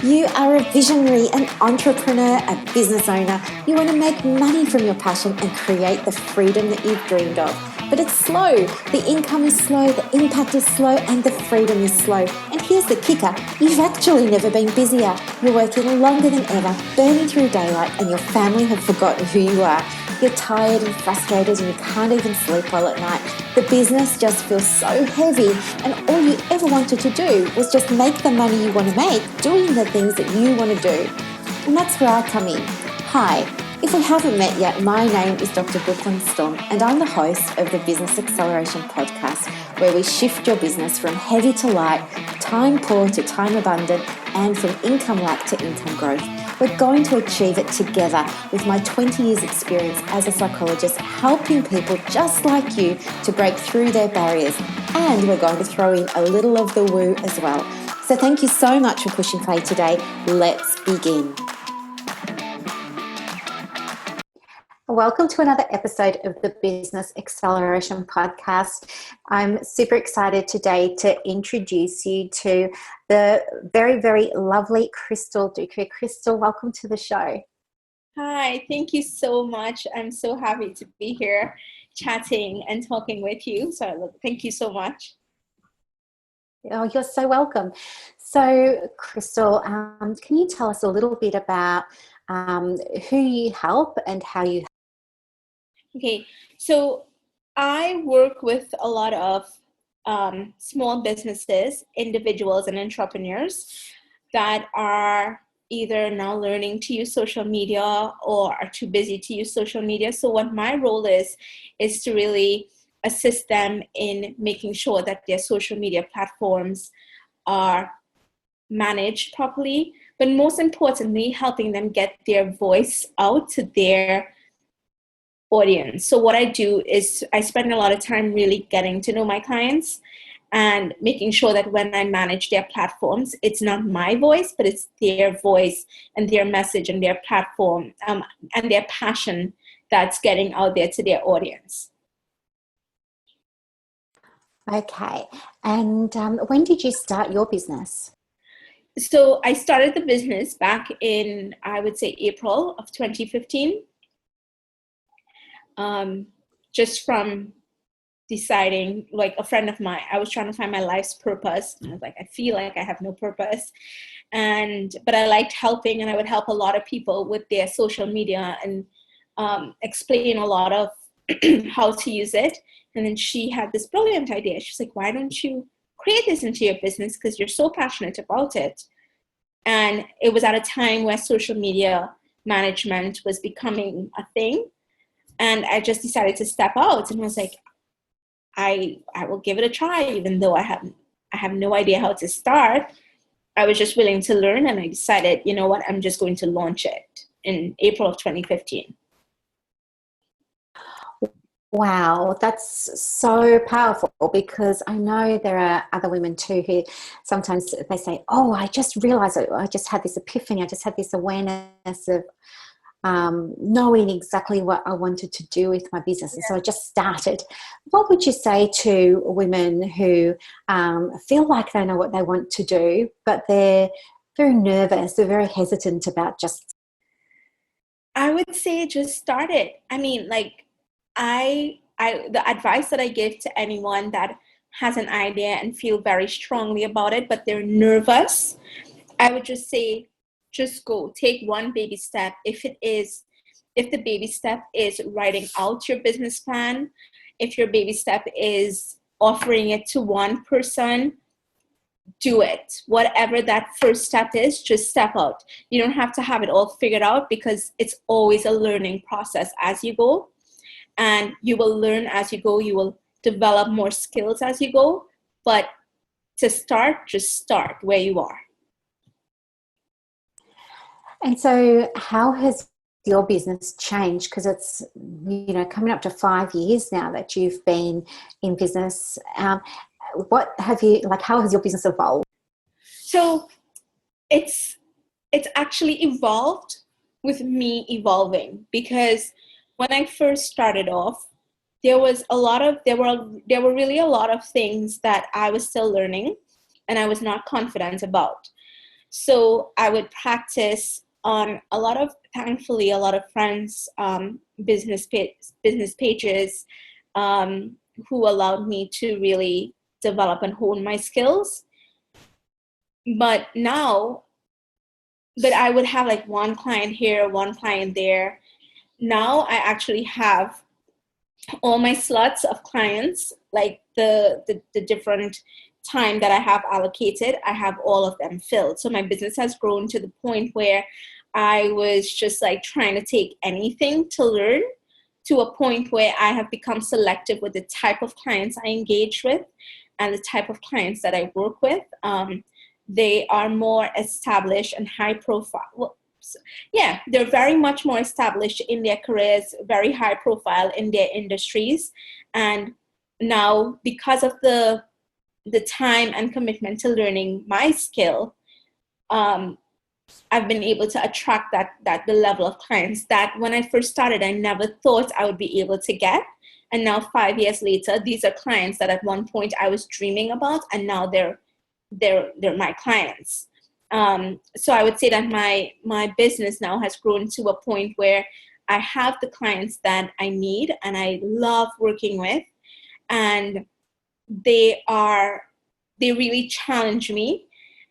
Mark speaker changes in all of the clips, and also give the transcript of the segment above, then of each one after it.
Speaker 1: You are a visionary, an entrepreneur, a business owner. You want to make money from your passion and create the freedom that you've dreamed of. But it's slow. The income is slow, the impact is slow, and the freedom is slow. And here's the kicker. You've actually never been busier. You're working longer than ever, burning through daylight, and your family have forgotten who you are. You're tired and frustrated and you can't even sleep well at night. The business just feels so heavy, and all you ever wanted to do was just make the money you want to make doing the things that you want to do. And that's where I come in. Hi, if we haven't met yet, my name is Dr. Storme, and I'm the host of the Business Acceleration Podcast, where we shift your business from heavy to light, time poor to time abundant, and from income lack to income growth. We're going to achieve it together with my 20 years experience as a psychologist, helping people just like you to break through their barriers. And we're going to throw in a little of the woo as well. So thank you so much for pushing play today. Let's begin. Welcome to another episode of the Business Acceleration Podcast. I'm super excited today to introduce you to the very, very lovely Krystle Dookoo. Krystle, welcome to the show.
Speaker 2: Hi, thank you so much. I'm so happy to be here chatting and talking with you. So thank you so much.
Speaker 1: Oh, you're so welcome. So Krystle, can you tell us a little bit about who you help and how you help?
Speaker 2: Okay, so I work with a lot of small businesses, individuals, and entrepreneurs that are either now learning to use social media or are too busy to use social media. So what my role is to really assist them in making sure that their social media platforms are managed properly, but most importantly, helping them get their voice out to their audience. So what I do is I spend a lot of time really getting to know my clients and making sure that when I manage their platforms, it's not my voice, but it's their voice and their message and their platform and their passion that's getting out there to their audience.
Speaker 1: Okay. And when did you start your business?
Speaker 2: So I started the business back in, I would say, April of 2015. Just from deciding, like a friend of mine, I was trying to find my life's purpose. And I was like, I feel like I have no purpose. But I liked helping, and I would help a lot of people with their social media and explain a lot of how to use it. And then she had this brilliant idea. She's like, why don't you create this into your business? Because you're so passionate about it. And it was at a time where social media management was becoming a thing. And I just decided to step out, and I was like, I will give it a try, even though I have no idea how to start. I was just willing to learn, and I decided, you know what, I'm just going to launch it in April of 2015.
Speaker 1: Wow, that's so powerful, because I know there are other women too who sometimes they say, oh, I just realized I just had this epiphany. I just had this awareness of knowing exactly what I wanted to do with my business. And so I just started. What would you say to women who feel like they know what they want to do, but they're very nervous, they're very hesitant about just...
Speaker 2: I would say just start it. I mean, like, the advice that I give to anyone that has an idea and feel very strongly about it, but they're nervous, I would just say, just go. Take one baby step. If the baby step is writing out your business plan, if your baby step is offering it to one person, do it. Whatever that first step is, just step out. You don't have to have it all figured out, because it's always a learning process as you go. And you will learn as you go. You will develop more skills as you go. But to start, just start where you are.
Speaker 1: And so how has your business changed? Because it's, coming up to 5 years now that you've been in business. How has your business evolved?
Speaker 2: So it's actually evolved with me evolving, because when I first started off, there were really a lot of things that I was still learning and I was not confident about. So I would practice on thankfully, a lot of friends' business pages, who allowed me to really develop and hone my skills. But I would have like one client here, one client there. Now I actually have all my slots of clients, like the different time that I have allocated, I have all of them filled. So my business has grown to the point where I was just like trying to take anything to learn, to a point where I have become selective with the type of clients I engage with and the type of clients that I work with. They are more established and high profile. Well, yeah, they're very much more established in their careers, very high profile in their industries. And now, because of the time and commitment to learning my skill, I've been able to attract the level of clients that when I first started, I never thought I would be able to get. And now 5 years later, these are clients that at one point I was dreaming about, and now they're my clients. So I would say that my business now has grown to a point where I have the clients that I need and I love working with, and they really challenge me,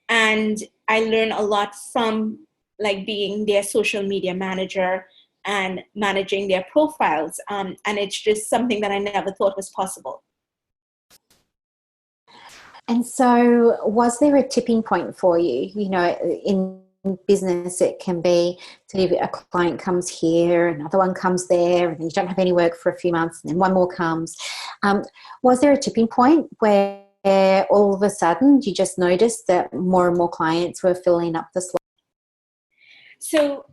Speaker 2: and I learn a lot from like being their social media manager and managing their profiles. And it's just something that I never thought was possible.
Speaker 1: And so was there a tipping point for you? You know, in business, it can be a client comes here, another one comes there, and you don't have any work for a few months, and then one more comes. Was there a tipping point where all of a sudden you just noticed that more and more clients were filling up the slot?
Speaker 2: So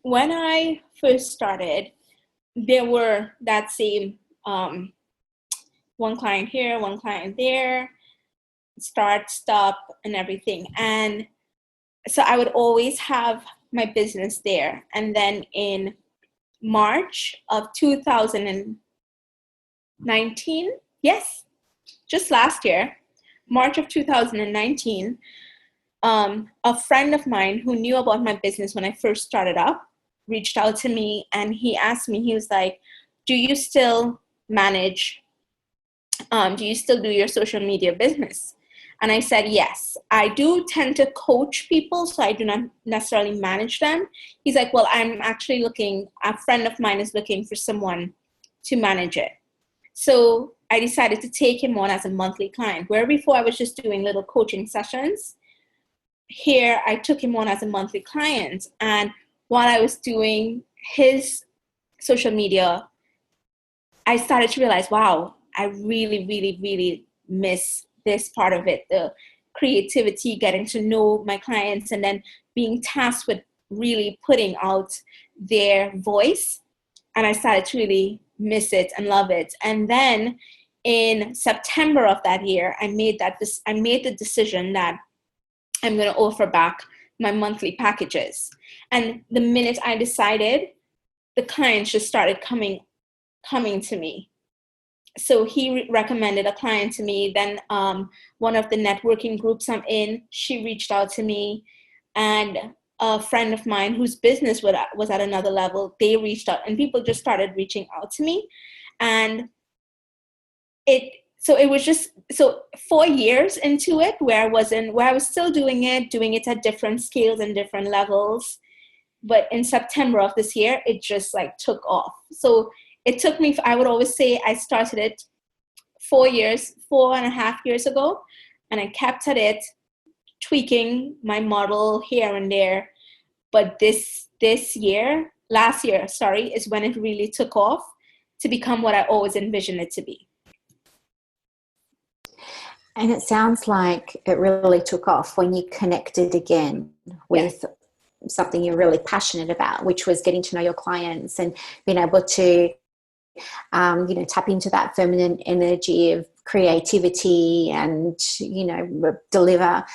Speaker 2: when I first started, there were that same one client here, one client there, start, stop, and everything. And so I would always have my business there. And then in March of 2019, yes, just last year, March of 2019, a friend of mine who knew about my business when I first started up reached out to me, and he asked me, he was like, do you still manage, do you still do your social media business? And I said, yes. I do tend to coach people, so I do not necessarily manage them. He's like, well, I'm actually a friend of mine is looking for someone to manage it. So I decided to take him on as a monthly client, where before I was just doing little coaching sessions. Here, I took him on as a monthly client. And while I was doing his social media, I started to realize, wow, I really, really, really miss this part of it, the creativity, getting to know my clients, and then being tasked with really putting out their voice. And I started to really miss it and love it. And then in September of that year, I made the decision that I'm going to offer back my monthly packages. And the minute I decided, the clients just started coming to me. So he recommended a client to me. Then one of the networking groups I'm in, she reached out to me, and a friend of mine whose business was at another level, they reached out, and people just started reaching out to me. And it was just 4 years into it, where I was still doing it at different scales and different levels. But in September of this year, it just like took off. So it took me, I would always say I started it 4.5 years ago, and I kept at it, tweaking my model here and there. But last year, is when it really took off to become what I always envisioned it to be.
Speaker 1: And it sounds like it really took off when you connected again with something you're really passionate about, which was getting to know your clients and being able to tap into that feminine energy of creativity and, deliver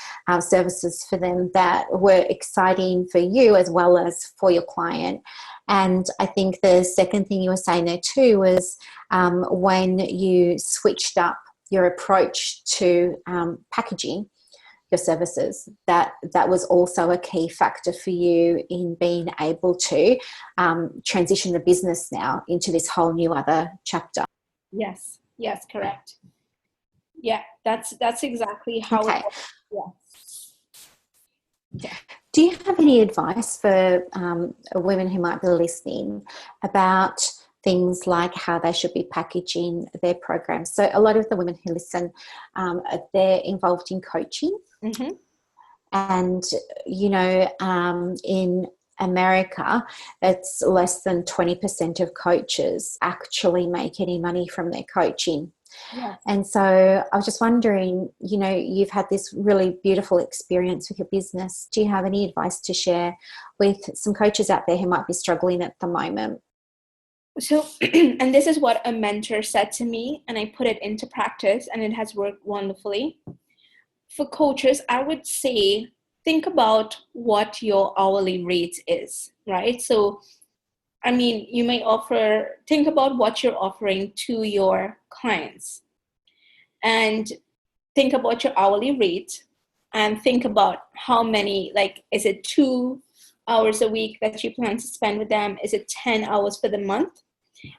Speaker 1: services for them that were exciting for you as well as for your client. And I think the second thing you were saying there too was when you switched up your approach to packaging, your services, that was also a key factor for you in being able to transition the business now into this whole new other chapter.
Speaker 2: Yes, correct. Yeah, that's exactly how it
Speaker 1: Okay.
Speaker 2: works. Yeah.
Speaker 1: Do you have any advice for women who might be listening about things like how they should be packaging their programs? So a lot of the women who listen, they're involved in coaching.
Speaker 2: Mm-hmm.
Speaker 1: And, in America, it's less than 20% of coaches actually make any money from their coaching.
Speaker 2: Yes.
Speaker 1: And so I was just wondering, you've had this really beautiful experience with your business. Do you have any advice to share with some coaches out there who might be struggling at the moment?
Speaker 2: So, and this is what a mentor said to me, and I put it into practice, and it has worked wonderfully. For coaches, I would say, think about what your hourly rate is, right? So, I mean, you may think about what you're offering to your clients, and think about your hourly rate, and think about how many, like, is it 2 hours a week that you plan to spend with them? Is it 10 hours for the month?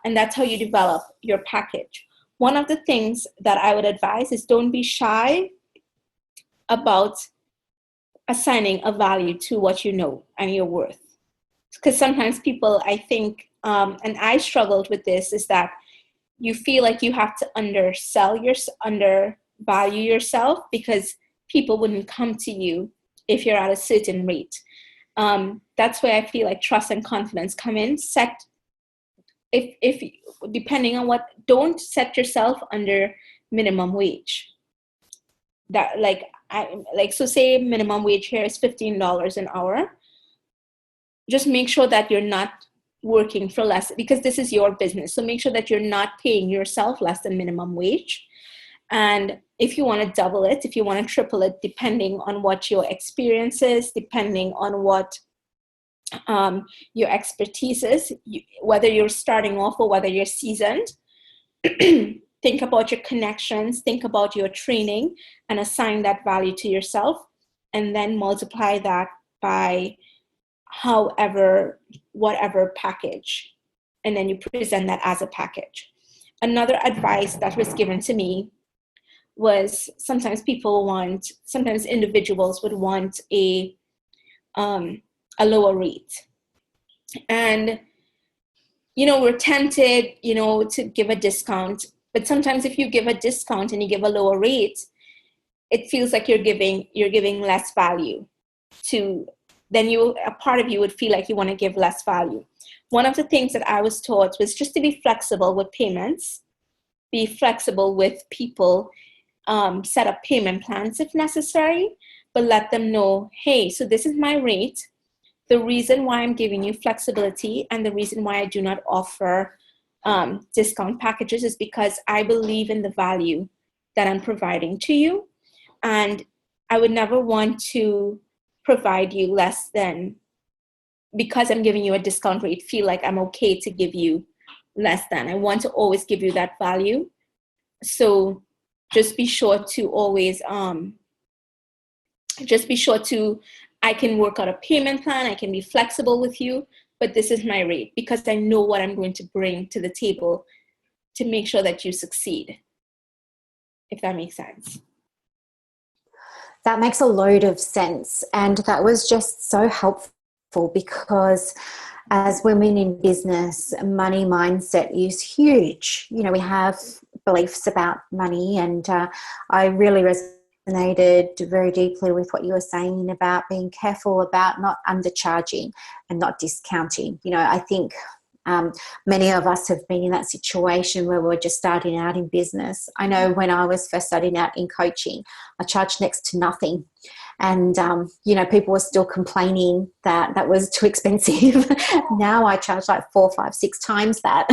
Speaker 2: And that's how you develop your package. One of the things that I would advise is don't be shy about assigning a value to what you know and your worth. Because sometimes people, I think, and I struggled with this, is that you feel like you have to undervalue yourself because people wouldn't come to you if you're at a certain rate. That's where I feel like trust and confidence come in. If depending on don't set yourself under minimum wage. That so say minimum wage here is $15 an hour. Just make sure that you're not working for less, because this is your business. So make sure that you're not paying yourself less than minimum wage. And if you want to double it, if you want to triple it, depending on what your experience is, depending on what your expertise is, whether you're starting off or whether you're seasoned, think about your connections, think about your training, and assign that value to yourself, and then multiply that by whatever package, and then you present that as a package. Another advice that was given to me was sometimes individuals would want a lower rate. And, we're tempted, to give a discount. But sometimes if you give a discount and you give a lower rate, it feels like you're giving less value then a part of you would feel like you want to give less value. One of the things that I was taught was just to be flexible with payments, be flexible with people, set up payment plans if necessary, but let them know, hey, so this is my rate. The reason why I'm giving you flexibility and the reason why I do not offer discount packages is because I believe in the value that I'm providing to you. And I would never want to provide you less than, because I'm giving you a discount rate, feel like I'm okay to give you less than. I want to always give you that value. So just be sure to always, I can work out a payment plan, I can be flexible with you, but this is my rate because I know what I'm going to bring to the table to make sure that you succeed, if that makes sense.
Speaker 1: That makes a load of sense. And that was just so helpful because as women in business, money mindset is huge. We have beliefs about money, and I really resonated very deeply with what you were saying about being careful about not undercharging and not discounting. I think many of us have been in that situation where we're just starting out in business. I know when I was first starting out in coaching, I charged next to nothing. And, people were still complaining that was too expensive. Now I charge like 4, 5, 6 times that.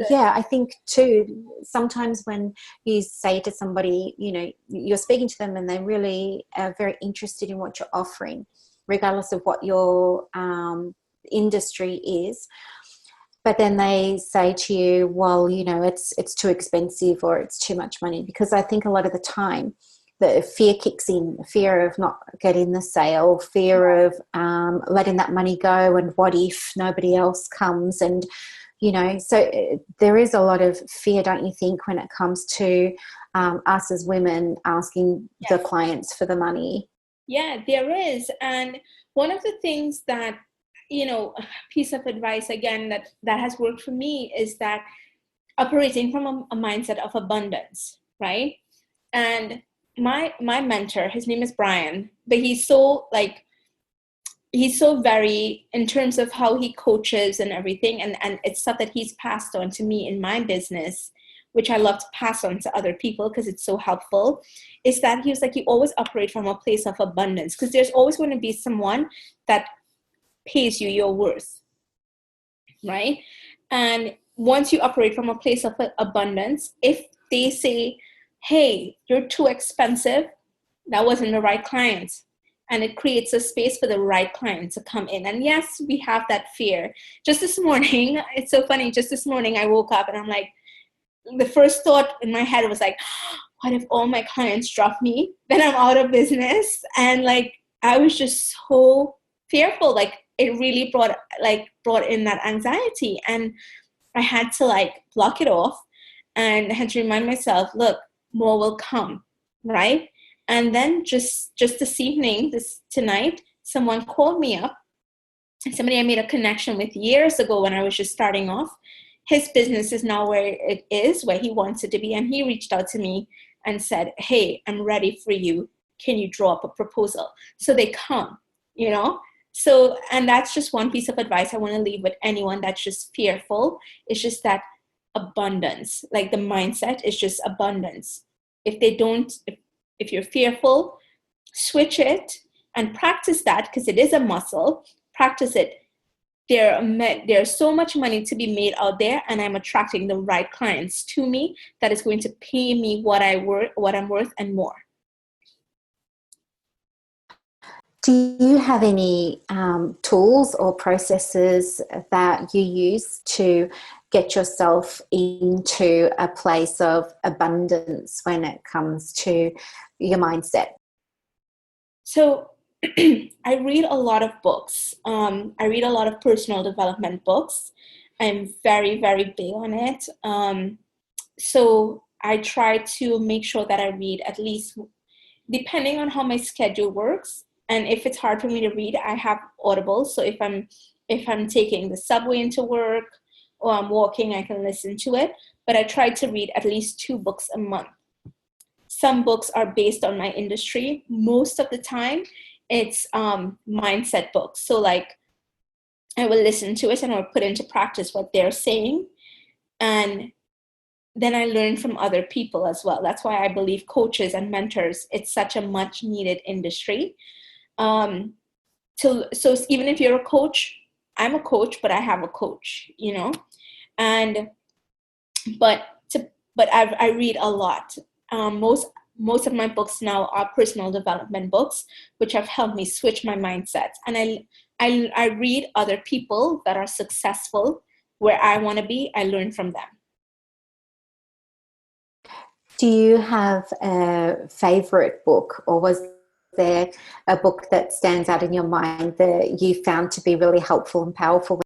Speaker 1: I think too, sometimes when you say to somebody, you're speaking to them and they really are very interested in what you're offering, regardless of what your industry is, but then they say to you, well, it's too expensive or it's too much money. Because I think a lot of the time the fear kicks in, fear of not getting the sale, fear of letting that money go, and what if nobody else comes. And so there is a lot of fear, don't you think, when it comes to us as women asking the clients for the money?
Speaker 2: Yeah, there is. And one of the things that, piece of advice, again, that has worked for me is that operating from a mindset of abundance, right? And my mentor, his name is Brian, but he's so very, in terms of how he coaches and everything, and it's stuff that he's passed on to me in my business, which I love to pass on to other people because it's so helpful, is that he was like, you always operate from a place of abundance, because there's always going to be someone that pays you your worth, right? And once you operate from a place of abundance, if they say, hey, you're too expensive, that wasn't the right client. And it creates a space for the right client to come in. And yes, we have that fear. Just this morning, it's so funny, just this morning I woke up and I'm like, the first thought in my head was like, what if all my clients drop me? Then I'm out of business. And I was just so fearful. It really brought in that anxiety. And I had to block it off, and I had to remind myself, look, more will come, right? And then just tonight, someone called me up, somebody I made a connection with years ago when I was just starting off. His business is now where it is, where he wants it to be. And he reached out to me and said, hey, I'm ready for you. Can you draw up a proposal? So they come, So, and that's just one piece of advice I want to leave with anyone that's just fearful. It's just that abundance, the mindset is just abundance. If you're fearful, switch it and practice that, because it is a muscle. Practice it. There's so much money to be made out there, and I'm attracting the right clients to me that is going to pay me what I'm worth and more.
Speaker 1: Do you have any tools or processes that you use to get yourself into a place of abundance when it comes to your mindset?
Speaker 2: So I read a lot of books. I read a lot of personal development books. I'm very, very big on it. So I try to make sure that I read at least, depending on how my schedule works. And if it's hard for me to read, I have Audible. So if I'm taking the subway into work or I'm walking, I can listen to it. But I try to read at least 2 books a month. Some books are based on my industry. Most of the time, it's mindset books. So I will listen to it and I'll put into practice what they're saying. And then I learn from other people as well. That's why I believe coaches and mentors, it's such a much needed industry. So even if you're a coach, I'm a coach, but I have a coach, and but I read a lot. Most of my books now are personal development books, which have helped me switch my mindset. And I read other people that are successful where I want to be. I learn from them.
Speaker 1: Do you have a favorite book, or was there a book that stands out in your mind that you found to be really helpful and powerful?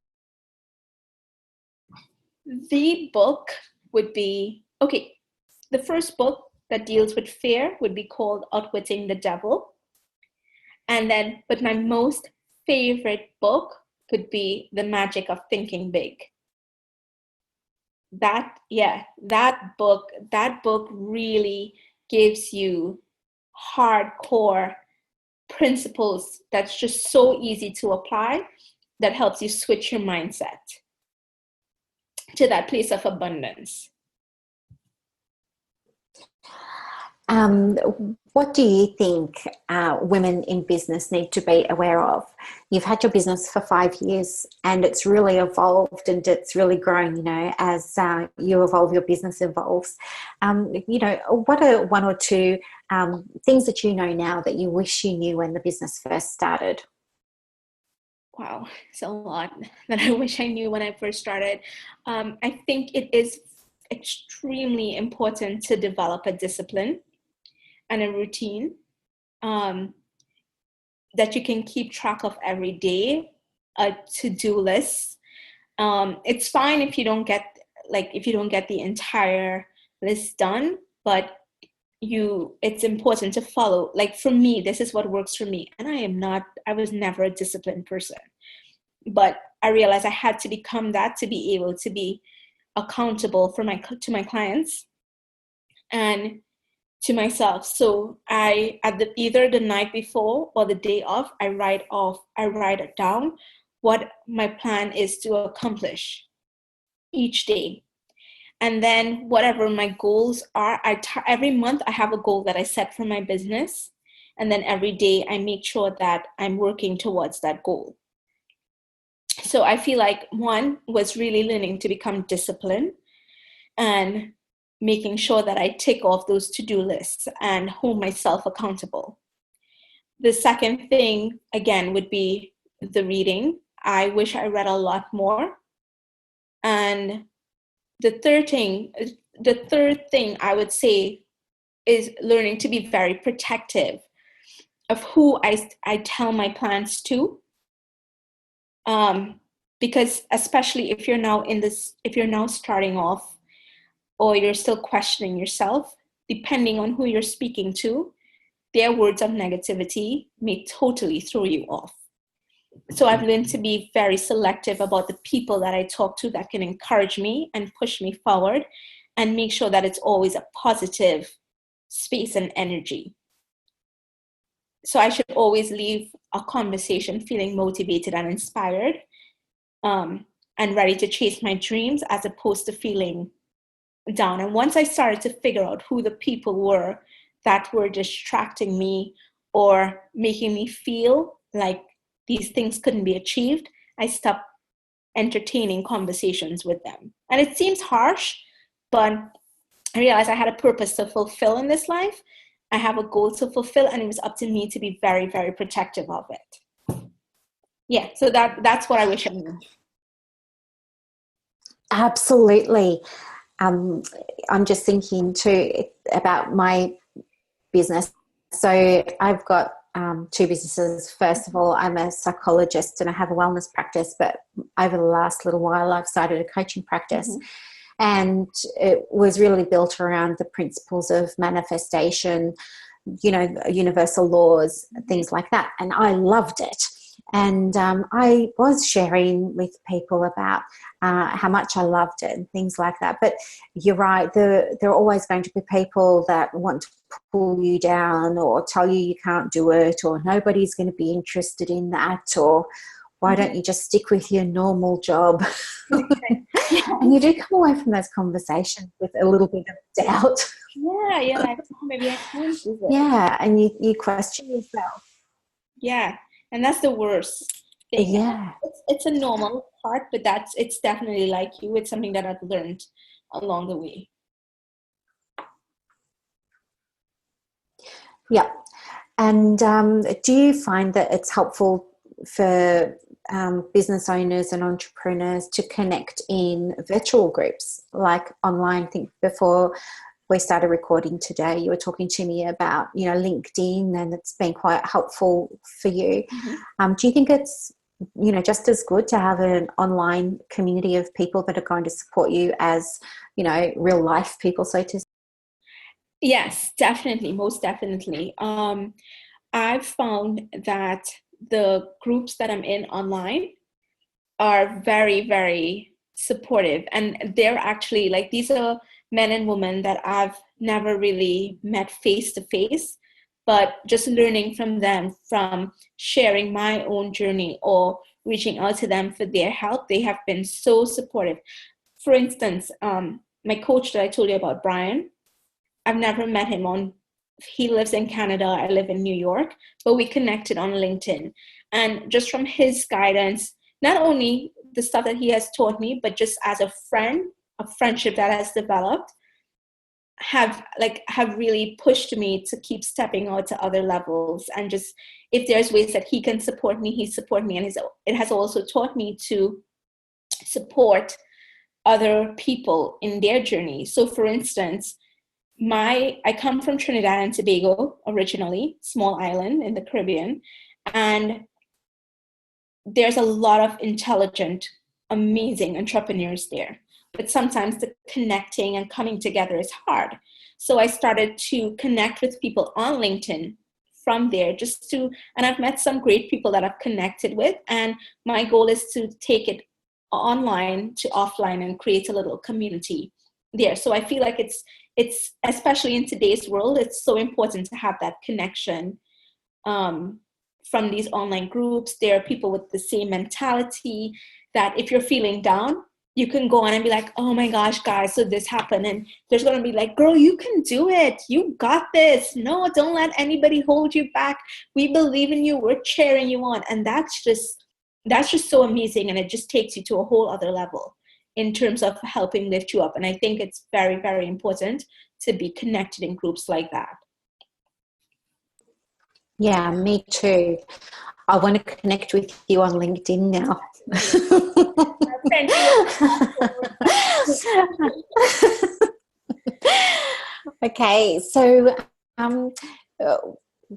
Speaker 2: The book would be, the first book that deals with fear would be called Outwitting the Devil. And then, but my most favorite book would be The Magic of Thinking Big. That book really gives you hardcore principles that's just so easy to apply, that helps you switch your mindset to that place of abundance.
Speaker 1: What do you think women in business need to be aware of? You've had your business for 5 years and it's really evolved and it's really grown, as you evolve, your business evolves. What are 1 or 2 things that you know now that you wish you knew when the business first started?
Speaker 2: Wow, it's a lot that I wish I knew when I first started. I think it is extremely important to develop a discipline and a routine um, that you can keep track of every day, a to-do list. It's fine if you don't get the entire list done, but it's important to follow. Like for me, this is what works for me. And I was never a disciplined person, but I realized I had to become that to be able to be accountable to my clients and to myself. So either the night before or the day of, I write it down what my plan is to accomplish each day. And then whatever my goals are, every month I have a goal that I set for my business. And then every day I make sure that I'm working towards that goal. So I feel like one was really learning to become disciplined and making sure that I tick off those to-do lists and hold myself accountable. The second thing, again, would be the reading. I wish I read a lot more. And the third thing I would say is learning to be very protective of who I tell my plans to. Because especially if you're now starting off or you're still questioning yourself, depending on who you're speaking to, their words of negativity may totally throw you off. So I've learned to be very selective about the people that I talk to that can encourage me and push me forward, and make sure that it's always a positive space and energy. So I should always leave a conversation feeling motivated and inspired, and ready to chase my dreams, as opposed to feeling down. And once I started to figure out who the people were that were distracting me or making me feel like these things couldn't be achieved, I stopped entertaining conversations with them. And it seems harsh, but I realized I had a purpose to fulfill in this life. I have a goal to fulfill, and it was up to me to be very, very protective of it. Yeah, so that's what I wish I knew.
Speaker 1: Absolutely. I'm just thinking too about my business. So I've got two businesses. First of all, I'm a psychologist and I have a wellness practice, but over the last little while I've started a coaching practice. Mm-hmm. And it was really built around the principles of manifestation, universal laws, things like that. And I loved it. And I was sharing with people about how much I loved it and things like that. But you're right, there are always going to be people that want to pull you down or tell you can't do it, or nobody's going to be interested in that, or why don't you just stick with your normal job? And you do come away from those conversations with a little bit of doubt.
Speaker 2: Yeah, like maybe I can't do it.
Speaker 1: Yeah, and you question yourself.
Speaker 2: Yeah, and that's the worst thing.
Speaker 1: Yeah.
Speaker 2: It's a normal part, but it's definitely like you. It's something that I've learned along the way.
Speaker 1: Yeah. And do you find that it's helpful for business owners and entrepreneurs to connect in virtual groups, like online? I think before we started recording today, you were talking to me about, LinkedIn, and it's been quite helpful for you. Mm-hmm. Do you think it's, just as good to have an online community of people that are going to support you as, real life people, so to say?
Speaker 2: Yes, definitely. Most definitely. I've found that the groups that I'm in online are very, very supportive. And they're actually these are men and women that I've never really met face to face, but just learning from them, from sharing my own journey or reaching out to them for their help. They have been so supportive. For instance, my coach that I told you about, Brian, I've never met him he lives in Canada, I live in New York, but we connected on LinkedIn. And just from his guidance, not only the stuff that he has taught me, but just as a friend, a friendship that has developed, have really pushed me to keep stepping out to other levels. And just, if there's ways that he can support me, he support me. And it has also taught me to support other people in their journey. So for instance, I come from Trinidad and Tobago originally, small island in the Caribbean, and there's a lot of intelligent, amazing entrepreneurs there. But sometimes the connecting and coming together is hard. So I started to connect with people on LinkedIn from there, and I've met some great people that I've connected with. And my goal is to take it online to offline and create a little community there. So I feel like it's especially in today's world, it's so important to have that connection from these online groups. There are people with the same mentality that if you're feeling down, you can go on and be like, oh my gosh, guys, so this happened. And there's going to be like, girl, you can do it. You got this. No, don't let anybody hold you back. We believe in you. We're cheering you on. And that's just so amazing. And it just takes you to a whole other level in terms of helping lift you up. And I think it's very, very important to be connected in groups like that.
Speaker 1: Yeah, me too. I want to connect with you on LinkedIn now. Okay, so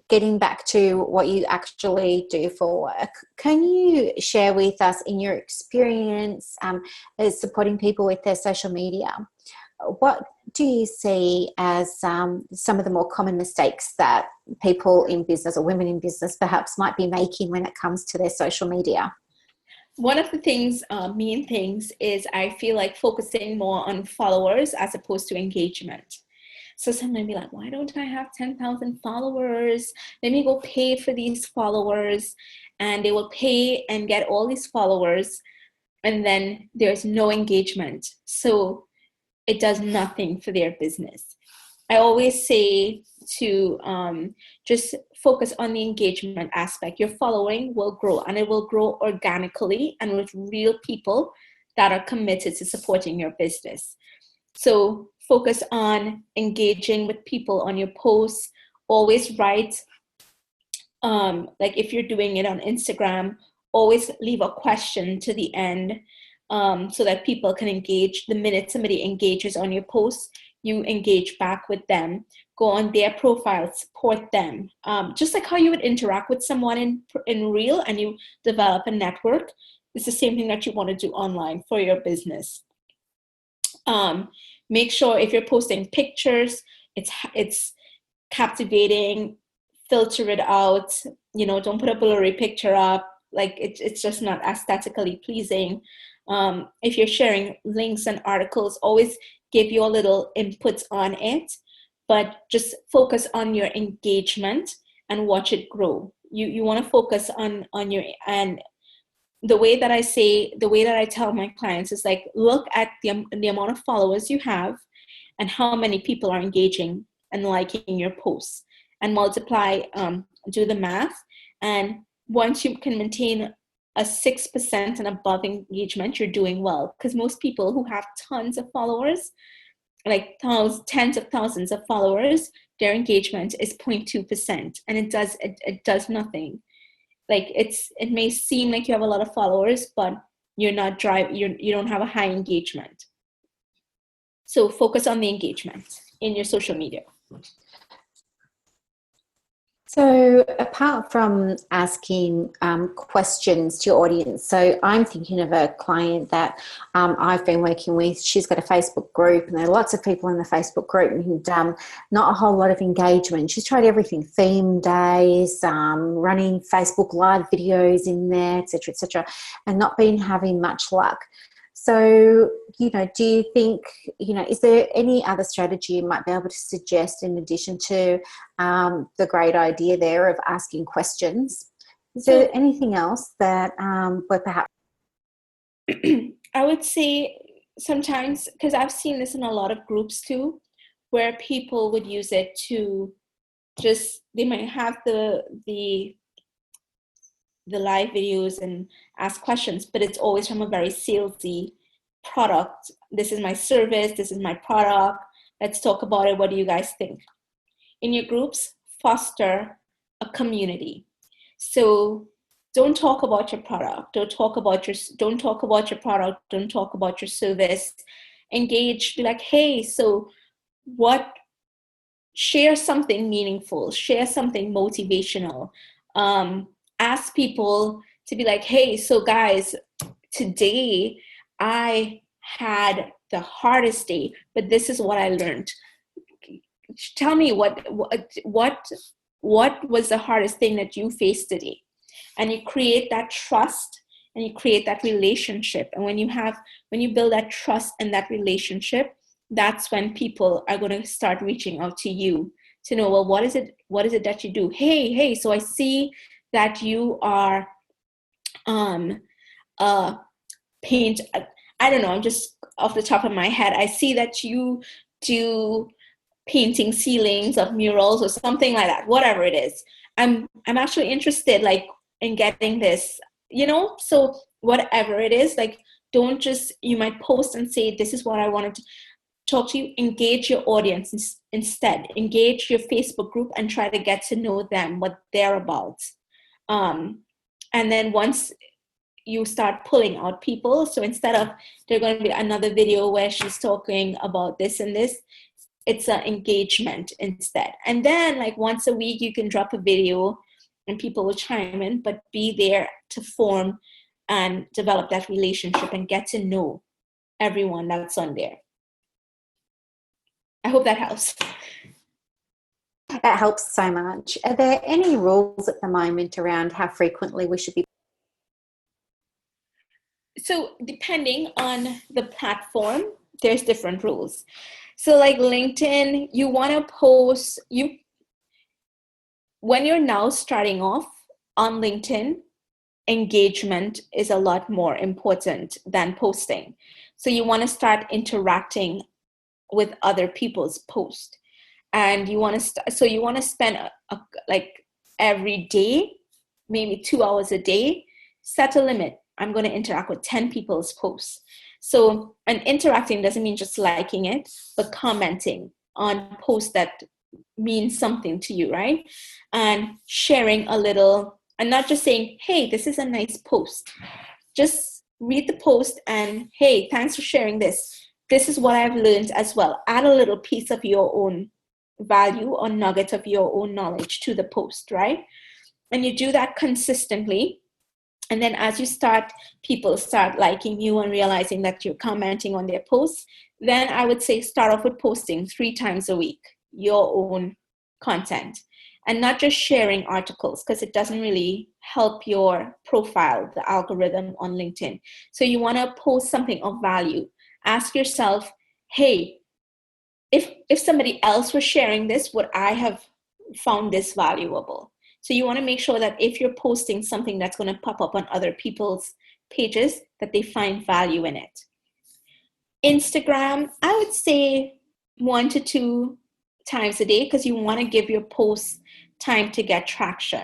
Speaker 1: getting back to what you actually do for work, can you share with us, in your experience as supporting people with their social media, what do you see as some of the more common mistakes that people in business or women in business perhaps might be making when it comes to their social media?
Speaker 2: One of the main things is I feel like focusing more on followers as opposed to engagement. So some might be like, why don't I have 10,000 followers? Let me go pay for these followers. And they will pay and get all these followers. And then there's no engagement. So it does nothing for their business. I always say to just focus on the engagement aspect. Your following will grow, and it will grow organically and with real people that are committed to supporting your business. So focus on engaging with people on your posts. Always write, like if you're doing it on Instagram, always leave a question to the end so that people can engage. The minute somebody engages on your posts, you engage back with them. Go on their profile, support them. Just like how you would interact with someone in real and you develop a network, it's the same thing that you want to do online for your business. Make sure if you're posting pictures, it's captivating, filter it out, don't put a blurry picture up. Like it's just not aesthetically pleasing. If you're sharing links and articles, always give your little inputs on it, but just focus on your engagement and watch it grow. You want to focus on your, and the way that I tell my clients is like, look at the amount of followers you have and how many people are engaging and liking your posts, and multiply, do the math. And once you can maintain a 6% and above engagement, you're doing well. Because most people who have tons of followers, like tens of thousands of followers, their engagement is 0.2%, and it does nothing. Like it may seem like you have a lot of followers, but you don't have a high engagement. So focus on the engagement in your social media.
Speaker 1: So apart from asking questions to your audience, so I'm thinking of a client that I've been working with. She's got a Facebook group, and there are lots of people in the Facebook group, and not a whole lot of engagement. She's tried everything, theme days, running Facebook Live videos in there, etc., and not been having much luck. So, do you think, is there any other strategy you might be able to suggest in addition to the great idea there of asking questions? Is there anything else that were perhaps?
Speaker 2: I would say sometimes, because I've seen this in a lot of groups too, where people would use it to they might have the live videos and ask questions, but it's always from a very salesy product. This is my service, this is my product. Let's talk about it. What do you guys think? In your groups, foster a community. So don't talk about your product. Don't talk about your product. Don't talk about your service. Engage. Be like, hey, so what? Share something meaningful. Share something motivational. Ask people to be like, hey, so guys, today I had the hardest day, but this is what I learned. Tell me what was the hardest thing that you faced today? And you create that trust and you create that relationship. And when you build that trust and that relationship, that's when people are going to start reaching out to you to know, well, what is it that you do? Hey, so I see that you are paint, I don't know, I'm just off the top of my head, I see that you do painting ceilings of murals or something like that, whatever it is. I'm actually interested like in getting this, so whatever it is, like don't just, you might post and say, this is what I wanted to talk to you. Engage your audience instead. Engage your Facebook group and try to get to know them, what they're about. And then once you start pulling out people, so instead of there's going to be another video where she's talking about this and this, it's an engagement instead. And then like once a week you can drop a video and people will chime in, but be there to form and develop that relationship and get to know everyone that's on there. I hope that helps.
Speaker 1: That helps so much. Are there any rules at the moment around how frequently we should be?
Speaker 2: So depending on the platform, there's different rules. So like LinkedIn, you want to post, when you're now starting off on LinkedIn, engagement is a lot more important than posting. So you want to start interacting with other people's posts. And you want to spend like every day, maybe 2 hours a day, set a limit. I'm going to interact with 10 people's posts. So, and interacting doesn't mean just liking it, but commenting on posts that mean something to you, right? And sharing a little, and not just saying, hey, this is a nice post. Just read the post and, hey, thanks for sharing this. This is what I've learned as well. Add a little piece of your own value or nugget of your own knowledge to the post, right? And you do that consistently. And then as people start liking you and realizing that you're commenting on their posts, then I would say start off with posting 3 times a week, your own content, and not just sharing articles, because it doesn't really help your profile, the algorithm on LinkedIn. So you want to post something of value. Ask yourself, hey, if somebody else was sharing this, would I have found this valuable? So you want to make sure that if you're posting something that's going to pop up on other people's pages, that they find value in it. Instagram, I would say 1 to 2 times a day, because you want to give your posts time to get traction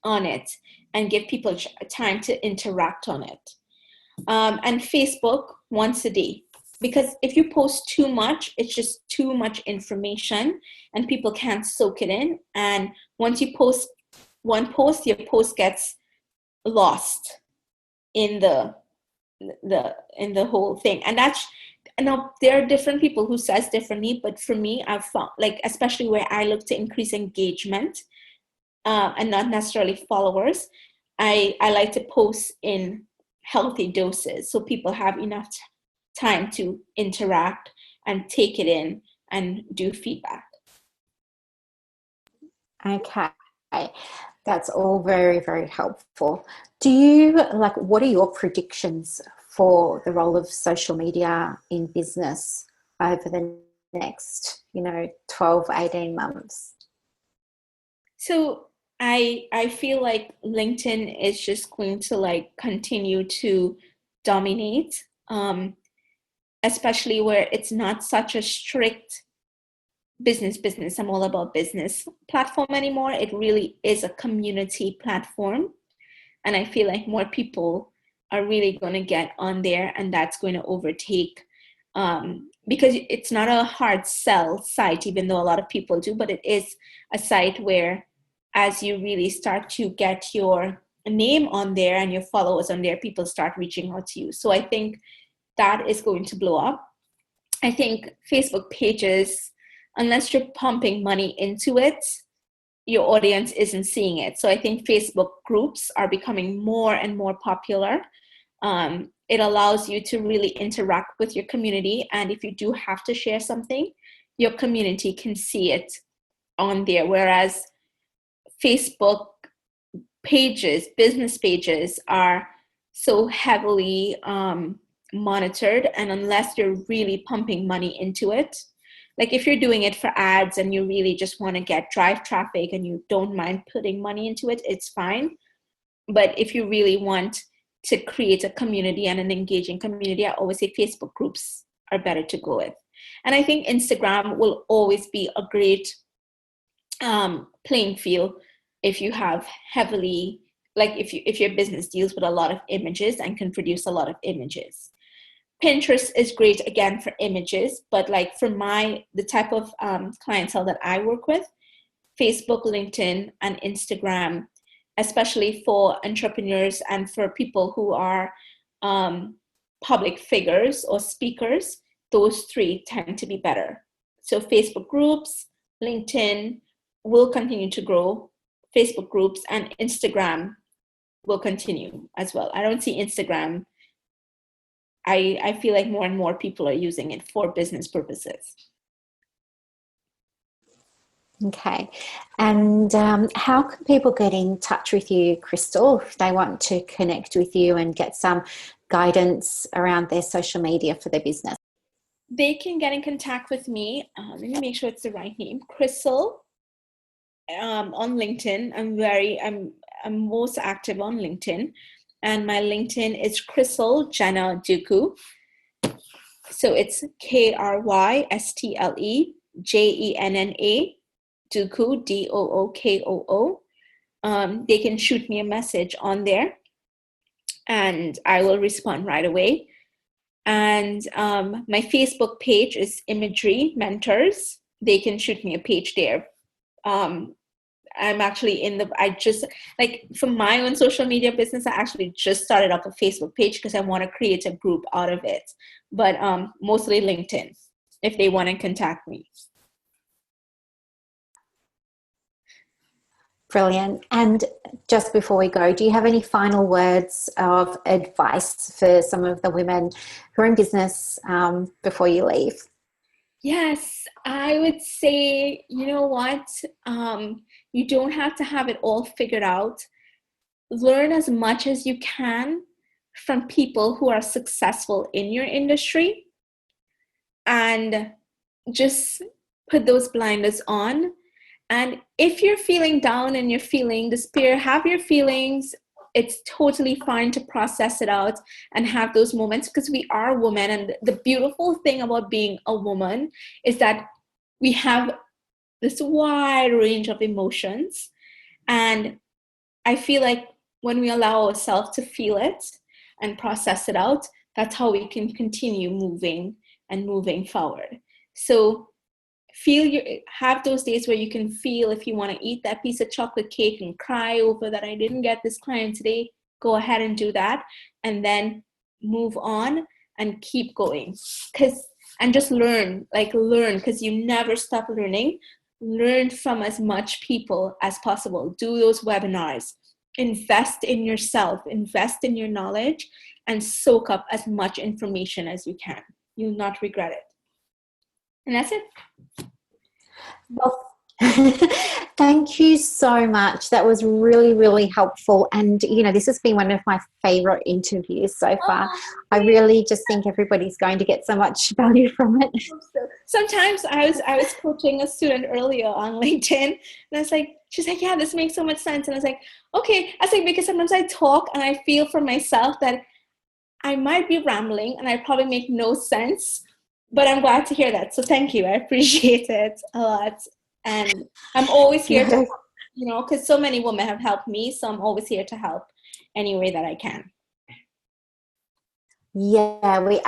Speaker 2: on it and give people time to interact on it. And Facebook, once a day. Because if you post too much, it's just too much information and people can't soak it in. And once you post one post, your post gets lost in the whole thing. And now there are different people who says differently, but for me, I've found, like, especially where I look to increase engagement and not necessarily followers, I like to post in healthy doses so people have enough time to interact and take it in and do feedback.
Speaker 1: Okay, that's all very, very helpful. What are your predictions for the role of social media in business over the next, 12, 18 months?
Speaker 2: So I feel like LinkedIn is just going to continue to dominate, especially where it's not such a strict business, I'm all about business platform anymore. It really is a community platform. And I feel like more people are really going to get on there, and that's going to overtake because it's not a hard sell site, even though a lot of people do, but it is a site where as you really start to get your name on there and your followers on there, people start reaching out to you. So I think that is going to blow up. I think Facebook pages, unless you're pumping money into it, your audience isn't seeing it. So I think Facebook groups are becoming more and more popular. It allows you to really interact with your community. And if you do have to share something, your community can see it on there. Whereas Facebook pages, business pages, are so heavily monitored. And unless you're really pumping money into it, like if you're doing it for ads and you really just want to drive traffic and you don't mind putting money into it, it's fine. But if you really want to create a community and an engaging community, I always say Facebook groups are better to go with. And I think Instagram will always be a great playing field if you have heavily, like if your business deals with a lot of images and can produce a lot of images. Pinterest is great again for images, but like for the type of clientele that I work with, Facebook, LinkedIn, and Instagram, especially for entrepreneurs and for people who are public figures or speakers, those three tend to be better. So Facebook groups, LinkedIn will continue to grow, Facebook groups, and Instagram will continue as well. I don't see Instagram. I feel like more and more people are using it for business purposes.
Speaker 1: Okay. And how can people get in touch with you, Krystle, if they want to connect with you and get some guidance around their social media for their business?
Speaker 2: They can get in contact with me. Let me make sure it's the right name. Krystle on LinkedIn. I'm most active on LinkedIn. And my LinkedIn is Krystle Dookoo. So it's KrystleJenna Dookoo, Dookoo. They can shoot me a message on there and I will respond right away. And my Facebook page is Imagery Mentors. They can shoot me a page there. I'm actually for my own social media business, I actually just started up a Facebook page because I want to create a group out of it. But mostly LinkedIn, if they want to contact me.
Speaker 1: Brilliant. And just before we go, do you have any final words of advice for some of the women who are in business before you leave?
Speaker 2: Yes, I would say, you know what? You don't have to have it all figured out. Learn as much as you can from people who are successful in your industry and just put those blinders on. And if you're feeling down and you're feeling despair, have your feelings. It's totally fine to process it out and have those moments because we are women. And the beautiful thing about being a woman is that we have this wide range of emotions. And I feel like when we allow ourselves to feel it and process it out, that's how we can continue moving forward. So have those days where you can feel if you want to eat that piece of chocolate cake and cry over that I didn't get this client today, go ahead and do that and then move on and keep going. And just learn because you never stop learning. Learn from as much people as possible. Do those webinars. Invest in yourself, invest in your knowledge, and soak up as much information as you can. You'll not regret it. And that's it.
Speaker 1: Well, thank you so much. That was really, really helpful. And, this has been one of my favorite interviews so far. I really just think everybody's going to get so much value from it.
Speaker 2: Sometimes I was coaching a student earlier on LinkedIn and I was like, she's like, yeah, this makes so much sense. And I was like, okay. I was like, because sometimes I talk and I feel for myself that I might be rambling and I probably make no sense. But I'm glad to hear that. So thank you. I appreciate it a lot. And I'm always here to help, because so many women have helped me. So I'm always here to help any way that I can.
Speaker 1: Yeah, we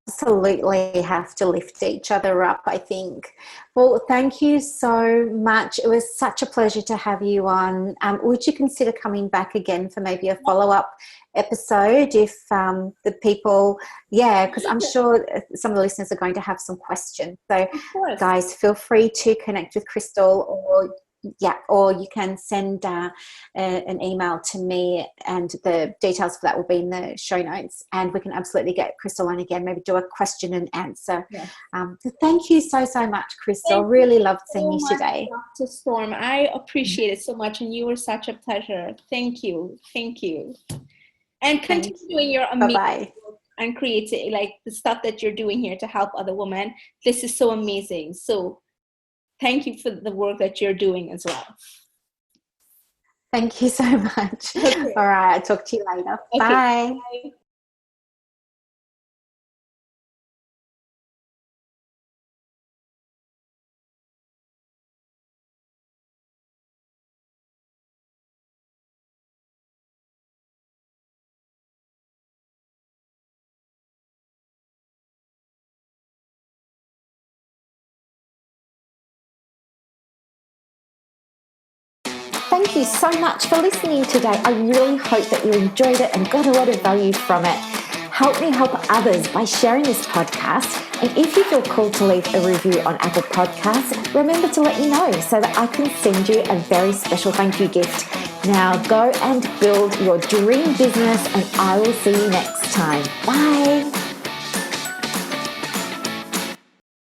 Speaker 1: Absolutely have to lift each other up, I think. Well, thank you so much. It was such a pleasure to have you on. Would you consider coming back again for maybe a follow-up episode if the people, yeah, because I'm sure some of the listeners are going to have some questions. So,
Speaker 2: Of course.
Speaker 1: guys, feel free to connect with Krystle, or you can send an email to me, and the details for that will be in the show notes, and we can absolutely get Krystle on again, maybe do a question and answer.
Speaker 2: Yes.
Speaker 1: So thank you so much, Krystle. Really loved seeing you today.
Speaker 2: Dr. Storme, I appreciate it so much, and you were such a pleasure. Thank you. And continue doing your amazing work and creating, like the stuff that you're doing here to help other women. This is so amazing. So thank you for the work that you're doing as well.
Speaker 1: Thank you so much. Okay. All right. I'll talk to you later. Okay. Bye. Bye. Thank you so much for listening today. I really hope that you enjoyed it and got a lot of value from it. Help me help others by sharing this podcast. And if you feel called to leave a review on Apple Podcasts, remember to let me know so that I can send you a very special thank you gift. Now go and build your dream business, and I will see you next time. Bye.